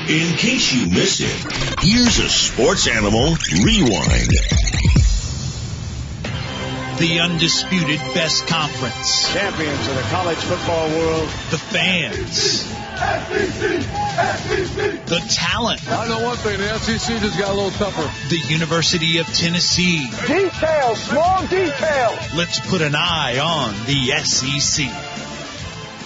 In case you missed it, here's a Sports Animal Rewind. The undisputed best conference. Champions of the college football world. The fans. SEC! The talent. I know one thing, the SEC just got a little tougher. The University of Tennessee. Detail, small detail. Let's put an eye on the SEC.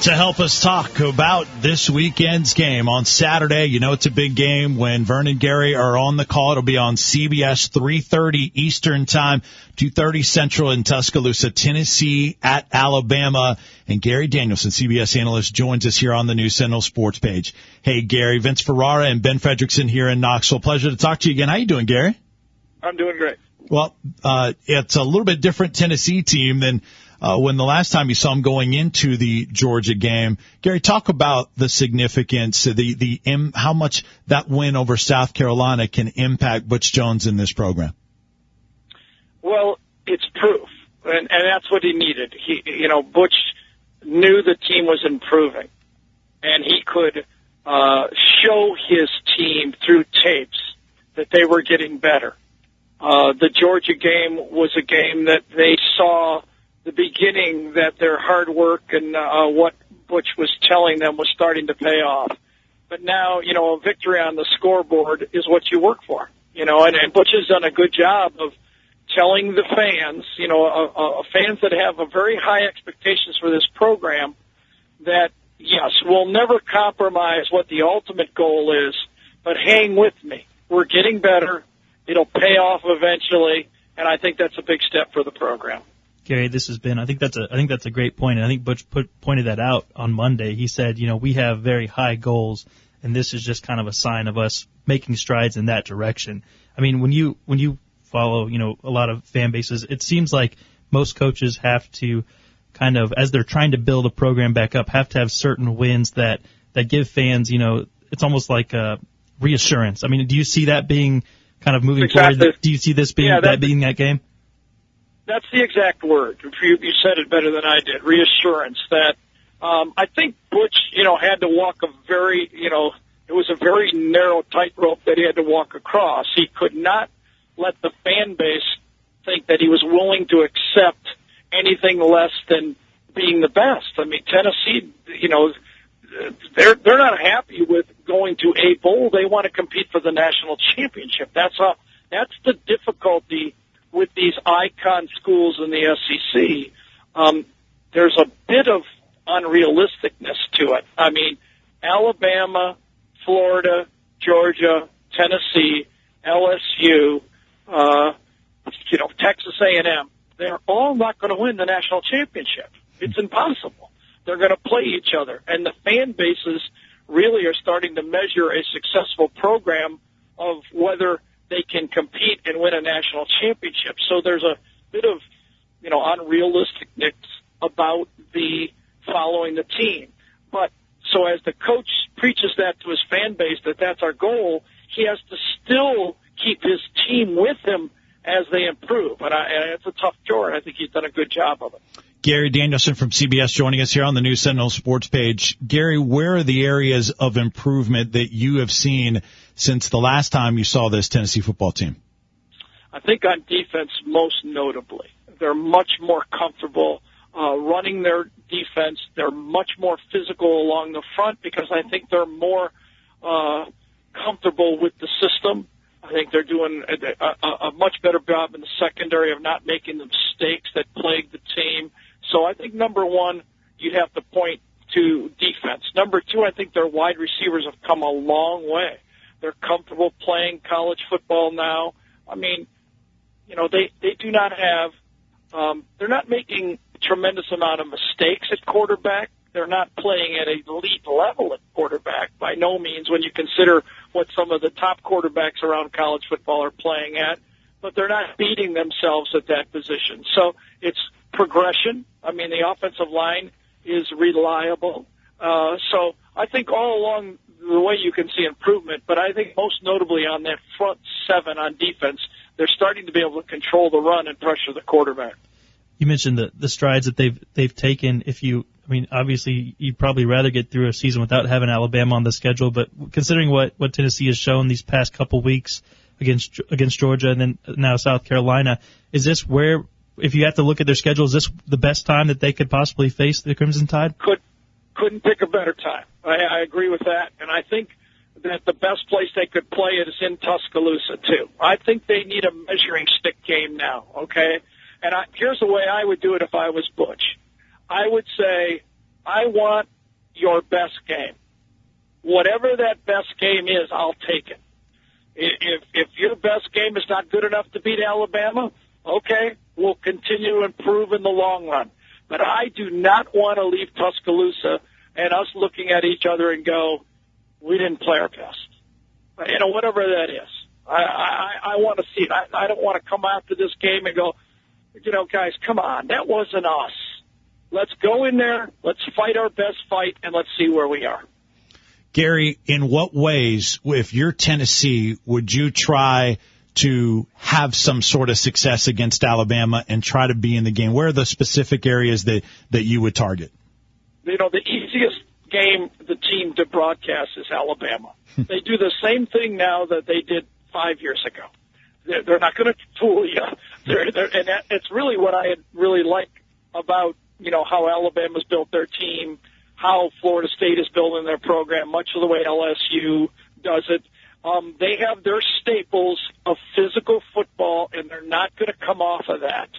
To help us talk about this weekend's game on Saturday, you know it's a big game when Vern and Gary are on the call. It'll be on CBS, 3:30 Eastern Time, 2:30 Central in Tuscaloosa, Tennessee at Alabama. And Gary Danielson, CBS Analyst, joins us here on the new Sentinel Sports page. Hey, Gary, Vince Ferrara and Ben Fredrickson here in Knoxville. Pleasure to talk to you again. How you doing, Gary? I'm doing great. Well, it's a little bit different Tennessee team than when the last time you saw them going into the Georgia game. Gary, talk about the significance, how much that win over South Carolina can impact Butch Jones in this program. Well, it's proof, and that's what he needed. Butch knew the team was improving, and he could show his team through tapes that they were getting better. The Georgia game was a game that they saw the beginning that their hard work and what Butch was telling them was starting to pay off. But now, a victory on the scoreboard is what you work for. And Butch has done a good job of telling the fans, fans that have a very high expectations for this program, that, yes, we'll never compromise what the ultimate goal is, but hang with me. We're getting better. It'll pay off eventually, and I think that's a big step for the program. Gary, this has been. I think that's a great point, and I think Butch pointed that out on Monday. He said, we have very high goals, and this is just kind of a sign of us making strides in that direction. I mean, when you follow, a lot of fan bases, it seems like most coaches have to kind of, as they're trying to build a program back up, have to have certain wins that give fans, it's almost like a reassurance. I mean, do you see that being kind of moving forward? Do you see this being being that game? That's the exact word. You said it better than I did. Reassurance that I think Butch, had to walk a very, it was a very narrow tightrope that he had to walk across. He could not let the fan base think that he was willing to accept anything less than being the best. I mean, Tennessee, they're not happy with going to a bowl. They want to compete for the national championship. That's the difficulty with these icon schools in the SEC. There's a bit of unrealisticness to it. I mean, Alabama, Florida, Georgia, Tennessee, LSU, Texas A&M, they're all not going to win the national championship. It's impossible. They're going to play each other. And the fan bases really are starting to measure a successful program of whether they can compete and win a national championship. So there's a bit of, unrealisticness about the following the team. But so as the coach preaches that to his fan base, that's our goal, he has to still keep his team with him as they improve. And it's a tough chore. I think he's done a good job of it. Gary Danielson from CBS joining us here on the new Sentinel Sports page. Gary, where are the areas of improvement that you have seen since the last time you saw this Tennessee football team? I think on defense, most notably. They're much more comfortable running their defense. They're much more physical along the front because I think they're more comfortable with the system. I think they're doing a much better job in the secondary of not making the mistakes that plague the team. So I think, number one, you'd have to point to defense. Number two, I think their wide receivers have come a long way. They're comfortable playing college football now. I mean, they do not have they're not making a tremendous amount of mistakes at quarterback. They're not playing at an elite level at quarterback by no means when you consider what some of the top quarterbacks around college football are playing at, but they're not beating themselves at that position. So it's progression. I mean, the offensive line is reliable. So I think all along the way you can see improvement, but I think most notably on that front seven on defense, they're starting to be able to control the run and pressure the quarterback. You mentioned the strides that they've taken. Obviously you'd probably rather get through a season without having Alabama on the schedule, but considering what Tennessee has shown these past couple weeks against Georgia and then now South Carolina, is this where, if you have to look at their schedule, is this the best time that they could possibly face the Crimson Tide? Couldn't pick a better time. I agree with that, and I think that the best place they could play it is in Tuscaloosa, too. I think they need a measuring stick game now, okay? And here's the way I would do it if I was Butch. I would say, I want your best game. Whatever that best game is, I'll take it. If your best game is not good enough to beat Alabama, okay, we'll continue to improve in the long run. But I do not want to leave Tuscaloosa and us looking at each other and go, we didn't play our best. Whatever that is. I want to see it. I don't want to come after this game and go, guys, come on, that wasn't us. Let's go in there, let's fight our best fight, and let's see where we are. Gary, in what ways, if you're Tennessee, would you try to have some sort of success against Alabama and try to be in the game? Where are the specific areas that you would target? The easiest game the team to broadcast is Alabama. They do the same thing now that they did 5 years ago. They're not going to fool you. And it's really what I really like about, how Alabama's built their team, how Florida State is building their program, much of the way LSU does it. They have their staples of physical football, and they're not going to come off of that.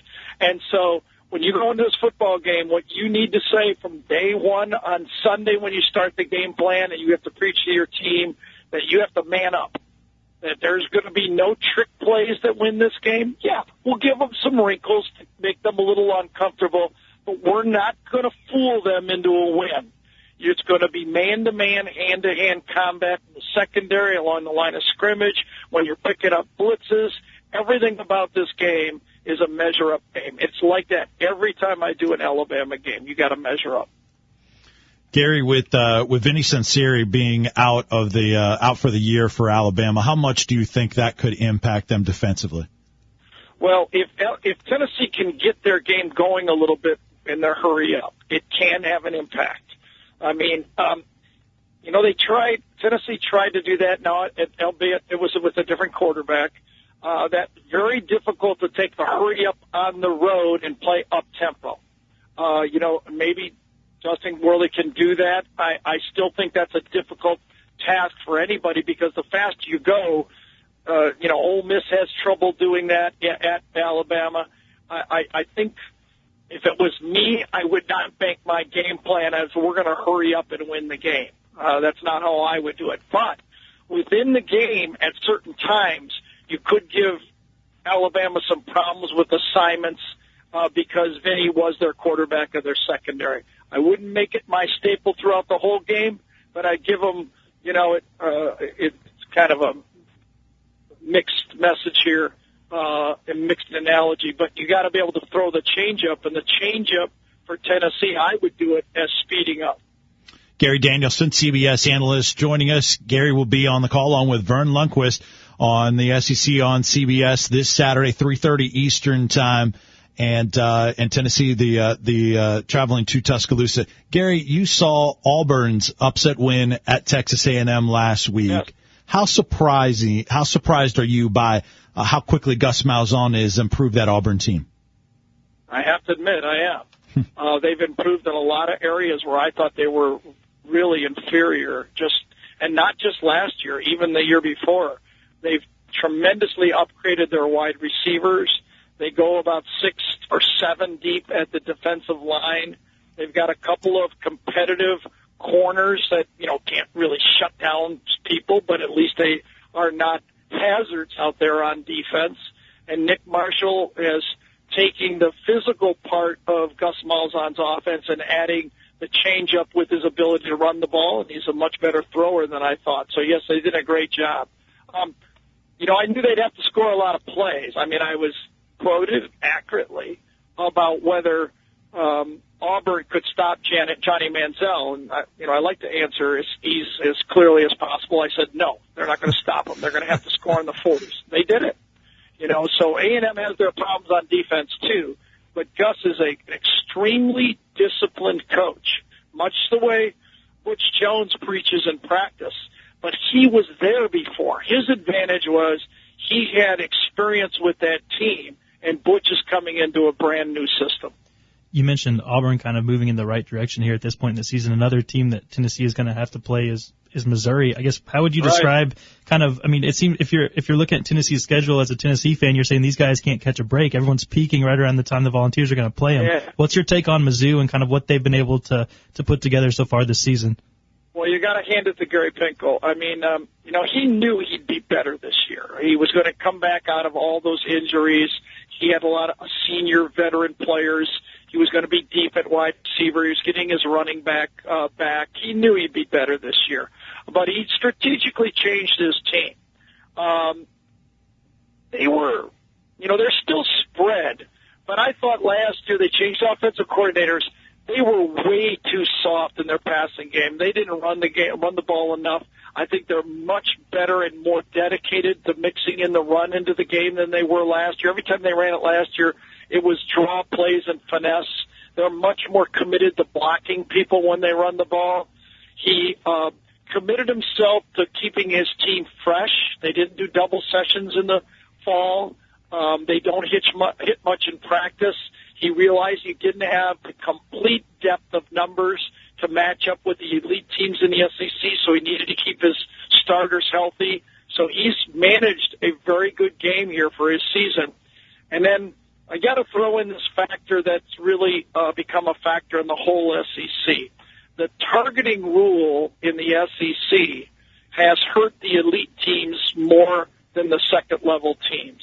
And so when you go into this football game, what you need to say from day one on Sunday when you start the game plan, and you have to preach to your team that you have to man up, that there's going to be no trick plays that win this game. Yeah, we'll give them some wrinkles to make them a little uncomfortable, but we're not going to fool them into a win. It's going to be man-to-man, hand-to-hand combat in the secondary along the line of scrimmage, when you're picking up blitzes. Everything about this game is a measure-up game. It's like that every time I do an Alabama game. You got to measure up. Gary, with Vinny Sanseri being out for the year for Alabama, how much do you think that could impact them defensively? Well, if Tennessee can get their game going a little bit in their hurry up, it can have an impact. Tennessee tried to do that now, albeit it was with a different quarterback. That's very difficult to take the hurry up on the road and play up tempo. Maybe Justin Worley can do that. I still think that's a difficult task for anybody, because the faster you go, Ole Miss has trouble doing that at Alabama. I think if it was me, I would not bank my game plan as we're going to hurry up and win the game. That's not how I would do it. But within the game, at certain times, you could give Alabama some problems with assignments because Vinny was their quarterback of their secondary. I wouldn't make it my staple throughout the whole game, but I'd give them, it's kind of a mixed message here, a mixed analogy, but you got to be able to throw the changeup, and the changeup for Tennessee, I would do it as speeding up. Gary Danielson, CBS Analyst, joining us. Gary will be on the call along with Vern Lundquist on the SEC on CBS this Saturday, 3:30 Eastern Time, and Tennessee, the traveling to Tuscaloosa. Gary, you saw Auburn's upset win at Texas A&M last week. Yes. How surprised are you by how quickly Gus Malzahn has improved that Auburn team? I have to admit, I am. They've improved in a lot of areas where I thought they were really inferior, and not just last year, even the year before. They've tremendously upgraded their wide receivers. They go about 6 or 7 deep at the defensive line. They've got a couple of competitive corners that, can't really shut down people, but at least they are not hazards out there on defense. And Nick Marshall is taking the physical part of Gus Malzahn's offense and adding the changeup with his ability to run the ball, and he's a much better thrower than I thought. So, yes, they did a great job. I knew they'd have to score a lot of plays. I was quoted accurately about whether Auburn could stop Johnny Manziel, and I like to answer as clearly as possible. I said, no, they're not going to stop him. They're going to have to score in the 40s. They did it. So A&M has their problems on defense, too. but Gus is an extremely disciplined coach, much the way Butch Jones preaches in practice. But he was there before. His advantage was he had experience with that team, and Butch is coming into a brand new system. You mentioned Auburn kind of moving in the right direction here at this point in the season. Another team that Tennessee is going to have to play is Missouri. I guess, how would you describe it seems if you're looking at Tennessee's schedule as a Tennessee fan, you're saying these guys can't catch a break. Everyone's peaking right around the time the Volunteers are going to play them. Yeah. What's your take on Mizzou and kind of what they've been able to put together so far this season? Well, you got to hand it to Gary Pinkel. I mean, he knew he'd be better this year. He was going to come back out of all those injuries. He had a lot of senior veteran players. He was going to be deep at wide receiver. He was getting his running back back. He knew he'd be better this year. But he strategically changed his team. They're still spread. But I thought last year they changed offensive coordinators. They were way too soft in their passing game. They didn't run the ball enough. I think they're much better and more dedicated to mixing in the run into the game than they were last year. Every time they ran it last year, it was draw plays and finesse. They're much more committed to blocking people when they run the ball. He committed himself to keeping his team fresh. They didn't do double sessions in the fall. They don't hit much in practice. He realized he didn't have the complete depth of numbers to match up with the elite teams in the SEC, so he needed to keep his starters healthy. So he's managed a very good game here for his season. And then I got to throw in this factor that's really become a factor in the whole SEC. The targeting rule in the SEC has hurt the elite teams more than the second-level teams.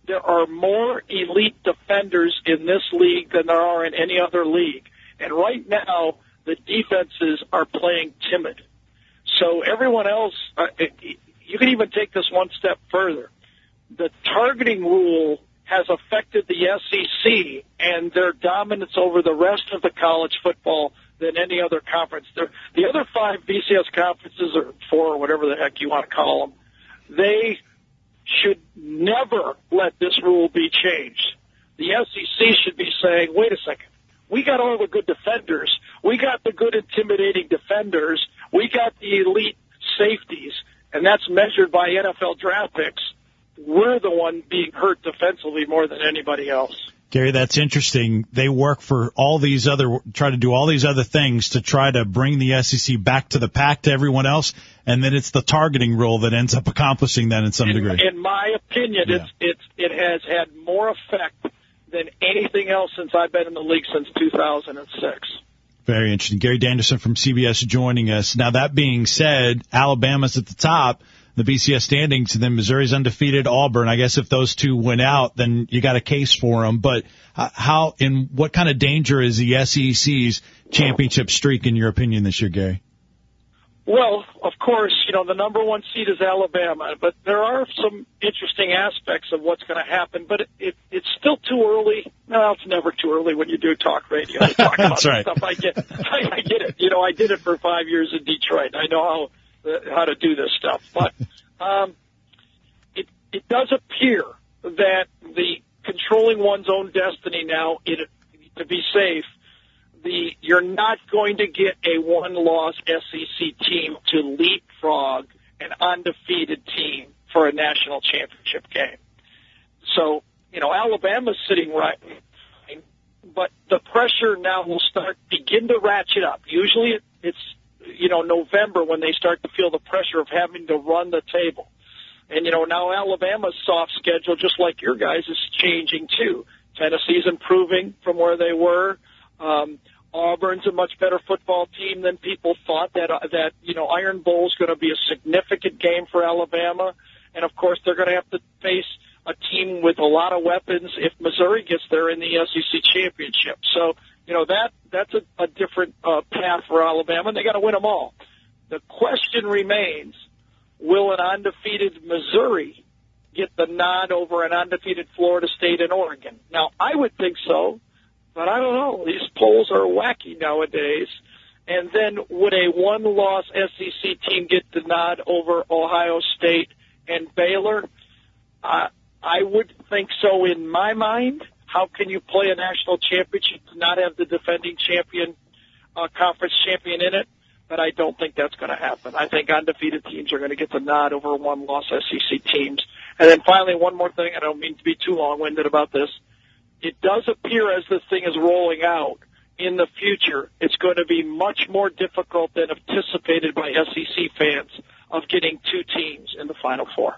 There are more elite defenders in this league than there are in any other league. And right now, the defenses are playing timid. So everyone else, you can even take this one step further. The targeting rule has affected the SEC and their dominance over the rest of the college football than any other conference. The other 5 BCS conferences, or 4, or whatever the heck you want to call them, they should never let this rule be changed. The SEC should be saying, wait a second, we got all the good defenders, we got the good intimidating defenders, we got the elite safeties, and that's measured by NFL draft picks. We're the one being hurt defensively more than anybody else. Gary, that's interesting. They work for try to do all these other things to try to bring the SEC back to the pack to everyone else, and then it's the targeting rule that ends up accomplishing that in some degree. In my opinion, it has had more effect than anything else since I've been in the league since 2006. Very interesting. Gary Danielson from CBS joining us. Now, that being said, Alabama's at the top, the BCS standings, and then Missouri's undefeated, Auburn. I guess if those two win out, then you got a case for them. But what kind of danger is the SEC's championship streak, in your opinion, this year, Gary? Well, of course, the number 1 seed is Alabama, but there are some interesting aspects of what's going to happen. But it's still too early. No, it's never too early when you do talk radio. Talk about That's right. Stuff. I get it. I did it for 5 years in Detroit. I know how to do this stuff. But it does appear that the controlling one's own destiny now, to be safe, you're not going to get a one-loss SEC team to leapfrog an undefeated team for a national championship game. So, Alabama's sitting right, but the pressure now will begin to ratchet up. Usually it's November when they start to feel the pressure of having to run the table. And, now Alabama's soft schedule, just like your guys, is changing too. Tennessee's improving from where they were. Auburn's a much better football team than people thought. That Iron Bowl's going to be a significant game for Alabama. And, of course, they're going to have to face a team with a lot of weapons if Missouri gets there in the SEC championship. So, that's a different path for Alabama, and they got to win them all. The question remains, will an undefeated Missouri get the nod over an undefeated Florida State and Oregon? Now, I would think so, but I don't know. These polls are wacky nowadays. And then would a one-loss SEC team get the nod over Ohio State and Baylor? I would think so in my mind. how can you play a national championship to not have the defending champion, conference champion in it? But I don't think that's going to happen. I think undefeated teams are going to get the nod over one-loss SEC teams. And then finally, one more thing. I don't mean to be too long-winded about this. It does appear as this thing is rolling out in the future, it's going to be much more difficult than anticipated by SEC fans of getting two teams in the Final Four.